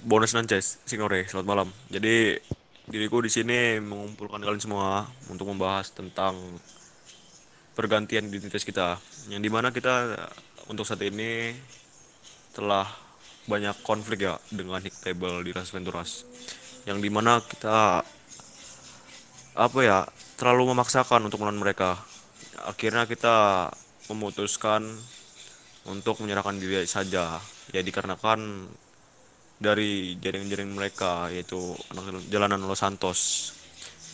Bonus Nances, Signore, selamat malam. Jadi diriku di sini mengumpulkan kalian semua untuk membahas tentang pergantian identitas kita, yang dimana kita untuk saat ini telah banyak konflik ya dengan Hik Table di Las Venturas, yang dimana kita apa ya terlalu memaksakan untuk melawan mereka. Akhirnya kita memutuskan untuk menyerahkan diri saja, ya dikarenakan dari jaring-jaring mereka yaitu anak jalanan Los Santos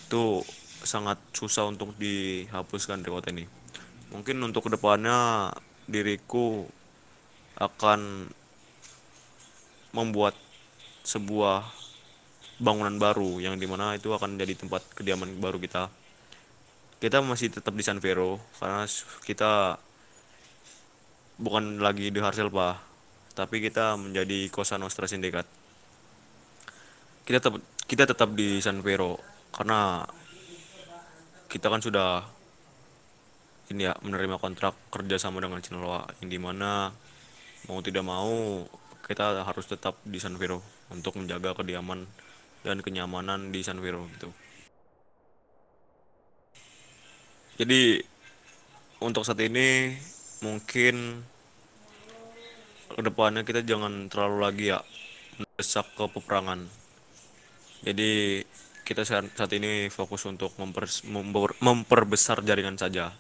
itu sangat susah untuk dihapuskan dari kota ini. Mungkin untuk kedepannya diriku akan membuat sebuah bangunan baru yang dimana itu akan jadi tempat kediaman baru kita. Kita masih tetap di San Vero karena kita bukan lagi di Harselpa, tapi kita menjadi Cosa Nostra Sindikat. Kita tetap kita tetap di San Vero karena kita kan sudah ini ya menerima kontrak kerja sama dengan Sinaloa, yang dimana mau tidak mau kita harus tetap di San Vero untuk menjaga kediaman dan kenyamanan di San Vero gitu. Jadi untuk saat ini mungkin kedepannya kita jangan terlalu lagi ya mendesak ke peperangan. Jadi kita saat ini fokus untuk memperbesar jaringan saja,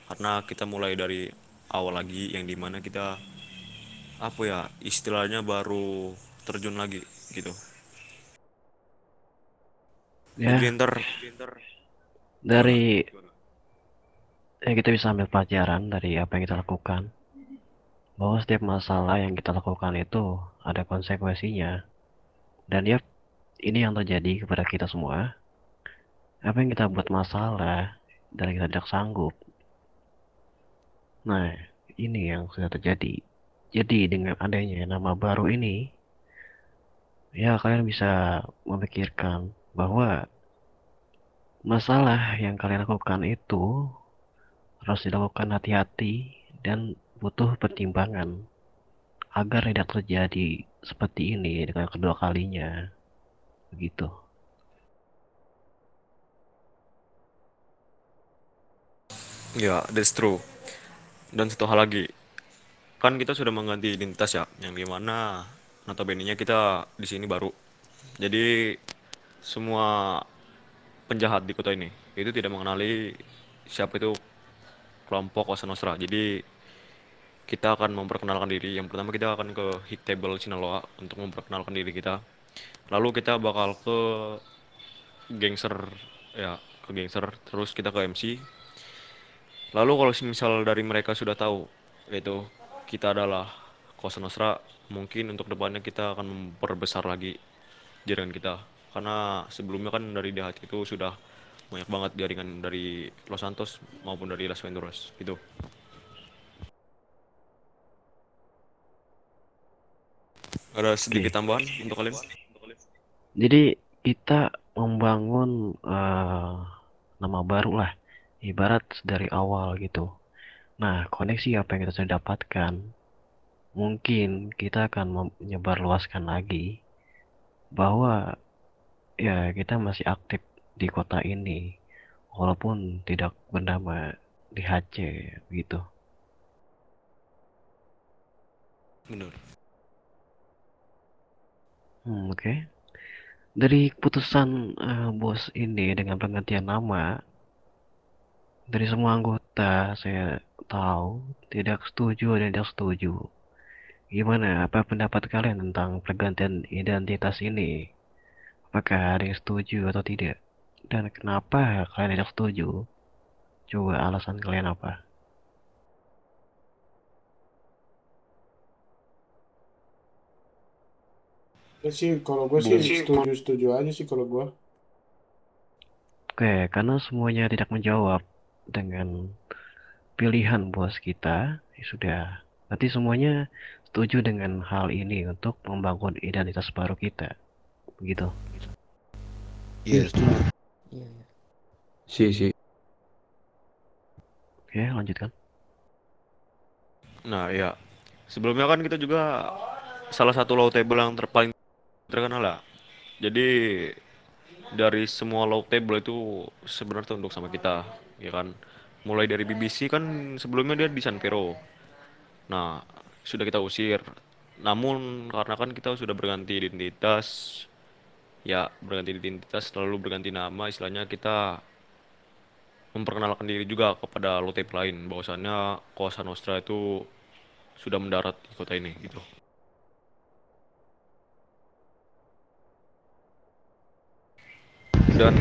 karena kita mulai dari awal lagi, yang dimana kita apa ya istilahnya baru terjun lagi gitu. Ya, Mungkin ntar gimana dari kita bisa ambil pelajaran dari apa yang kita lakukan, bahwa setiap masalah yang kita lakukan itu ada konsekuensinya. Dan ya, ini yang terjadi kepada kita semua. Apa yang kita buat masalah dan kita tidak sanggup. Nah, ini yang sudah terjadi. Jadi dengan adanya nama baru ini, ya kalian bisa memikirkan bahwa masalah yang kalian lakukan itu harus dilakukan hati-hati dan butuh pertimbangan agar tidak terjadi seperti ini dengan kedua kalinya. Begitu. ya, that's true. Dan satu hal lagi, kan kita sudah mengganti identitas ya, yang dimana notabene-nya kita di sini baru. Jadi semua penjahat di kota ini itu tidak mengenali siapa itu kelompok Cosa Nostra. Jadi kita akan memperkenalkan diri. Yang pertama kita akan ke Hit Table Sinaloa untuk memperkenalkan diri kita. Lalu kita bakal ke gangster, ya ke gangster. Terus kita ke MC. Lalu kalau misal dari mereka sudah tahu yaitu kita adalah Cosa Nostra, mungkin untuk depannya kita akan memperbesar lagi jaringan kita. Karena sebelumnya kan dari Dahat itu sudah banyak banget jaringan dari Los Santos maupun dari Las Venturas gitu. Ada sedikit Oke. tambahan untuk kalian? Jadi kita membangun nama baru lah, ibarat dari awal gitu. Nah, koneksi apa yang kita sudah dapatkan, mungkin kita akan menyebarluaskan lagi bahwa ya kita masih aktif di kota ini, walaupun tidak bernama di HC gitu. Bener. Oke. Dari keputusan bos ini dengan penggantian nama, dari semua anggota saya tahu tidak setuju dan tidak setuju. Gimana? Apa pendapat kalian tentang pergantian identitas ini? Apakah ada yang setuju atau tidak? Dan kenapa kalian tidak setuju? Coba alasan kalian apa? Ya sih, kalau gue sih Bung, setuju-setuju aja sih kalau gue. Oke, karena semuanya tidak menjawab dengan pilihan bos kita, ya sudah. Berarti semuanya setuju dengan hal ini untuk membangun identitas baru kita. Begitu. Iya, iya setuju. setuju. Iya, iya. Sih, sih. Oke, lanjutkan. Nah ya, sebelumnya kan kita juga salah satu low table yang terpaling terkenal lah. Jadi dari semua law table itu sebenarnya tunduk sama kita, ya kan. Mulai dari BBC kan sebelumnya dia di San Vero. Nah, sudah kita usir. Namun karena kan kita sudah berganti identitas, ya berganti identitas lalu berganti nama, istilahnya kita memperkenalkan diri juga kepada law table lain bahwasannya Cosa Nostra itu sudah mendarat di kota ini gitu. Dan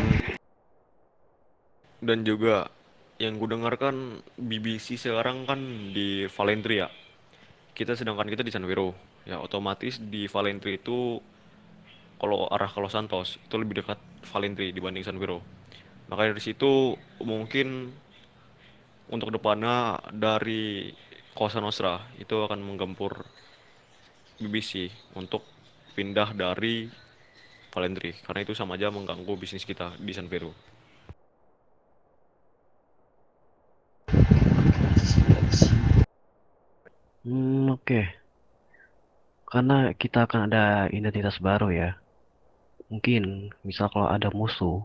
dan juga yang gue dengar kan BBC sekarang kan di Valentria. Sedangkan kita di San Vero. Ya otomatis di Valentria itu kalau Santos itu lebih dekat Valentria dibanding San Vero. Makanya dari situ mungkin untuk depannya dari Cosa Nostra itu akan menggempur BBC untuk pindah dari Valentri karena itu sama aja mengganggu bisnis kita di San Vero. Oke. Karena kita akan ada identitas baru ya. Mungkin misal kalau ada musuh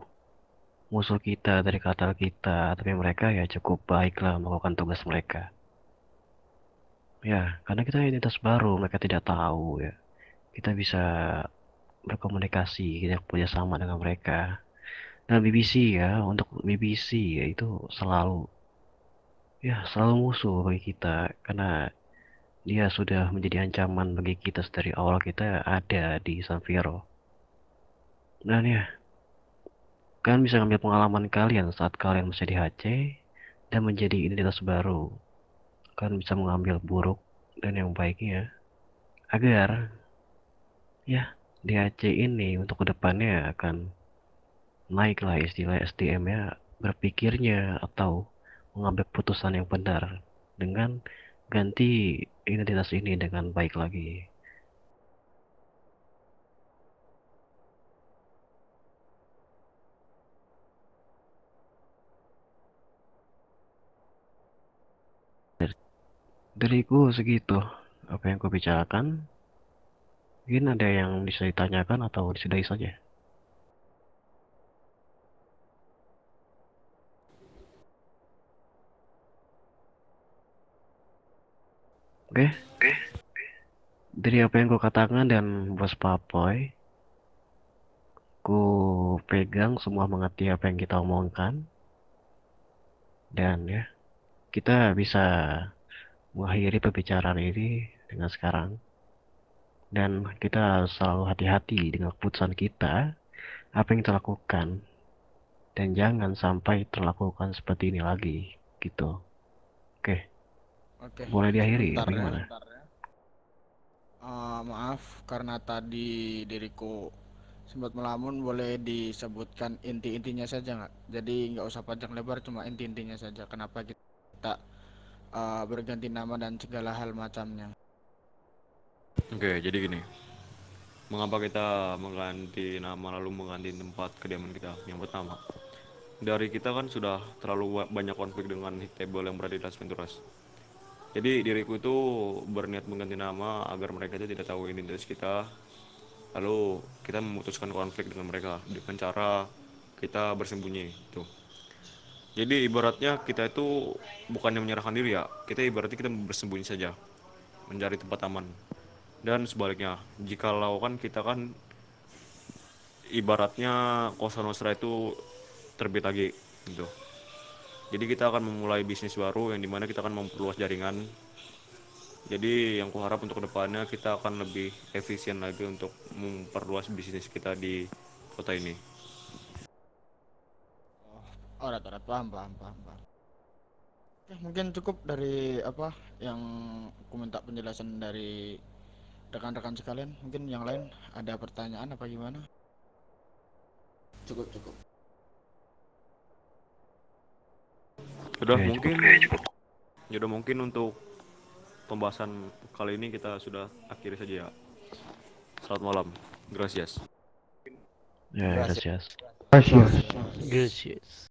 kita dari kata kita, tapi mereka ya cukup baiklah melakukan tugas mereka. Ya, karena kita identitas baru, mereka tidak tahu ya. Kita bisa berkomunikasi, kita punya sama dengan mereka. Dan BBC ya, untuk BBC ya itu selalu musuh bagi kita karena dia sudah menjadi ancaman bagi kita dari awal kita ada di San Fierro. Dan ya, kalian bisa ambil pengalaman kalian saat kalian masih di HC dan menjadi identitas baru. Kalian bisa mengambil buruk dan yang baiknya agar ya di HC ini untuk kedepannya akan naiklah istilah SDM-nya berpikirnya atau mengambil putusan yang benar dengan ganti identitas ini dengan baik lagi. Dariku segitu apa yang ku bicarakan. Mungkin ada yang bisa ditanyakan atau disudahi saja. Oke, dari apa yang ku katakan dan Bos Papoy, ku pegang semua mengerti apa yang kita omongkan. Dan ya, kita bisa mengakhiri pembicaraan ini dengan sekarang. Dan kita harus selalu hati-hati dengan keputusan kita, apa yang kita lakukan. Dan jangan sampai terlakukan seperti ini lagi, gitu. Oke, Oke, boleh diakhiri, sebentar ya. bagaimana? Maaf karena tadi diriku sempat melamun, boleh disebutkan inti-intinya saja nggak? Jadi nggak usah panjang lebar, cuma inti-intinya saja. Kenapa kita berganti nama dan segala hal macamnya. Oke, jadi gini. Mengapa kita mengganti nama lalu mengganti tempat kediaman kita? Yang pertama, dari kita kan sudah terlalu banyak konflik dengan hit table yang berada di Las Venturas. Jadi diriku itu berniat mengganti nama agar mereka itu tidak tahu identitas kita. Lalu kita memutuskan konflik dengan mereka dengan cara kita bersembunyi. Tuh. Jadi ibaratnya kita itu bukannya menyerahkan diri ya, kita ibaratnya kita bersembunyi saja, mencari tempat aman. Dan sebaliknya, jika lakukan kita kan ibaratnya Cosa Nostra itu terbit lagi gitu. Jadi kita akan memulai bisnis baru yang dimana kita akan memperluas jaringan. Jadi yang kuharap untuk kedepannya kita akan lebih efisien lagi untuk memperluas bisnis kita di kota ini. Orat, paham. Oke, mungkin cukup dari apa yang aku minta penjelasan dari rekan-rekan sekalian. Mungkin yang lain ada pertanyaan apa gimana? Cukup. Sudah Oke, mungkin, cukup. sudah mungkin untuk pembahasan kali ini kita sudah akhiri saja ya. Selamat malam. Gracias. Ya, gracias. Gracias. Gracias.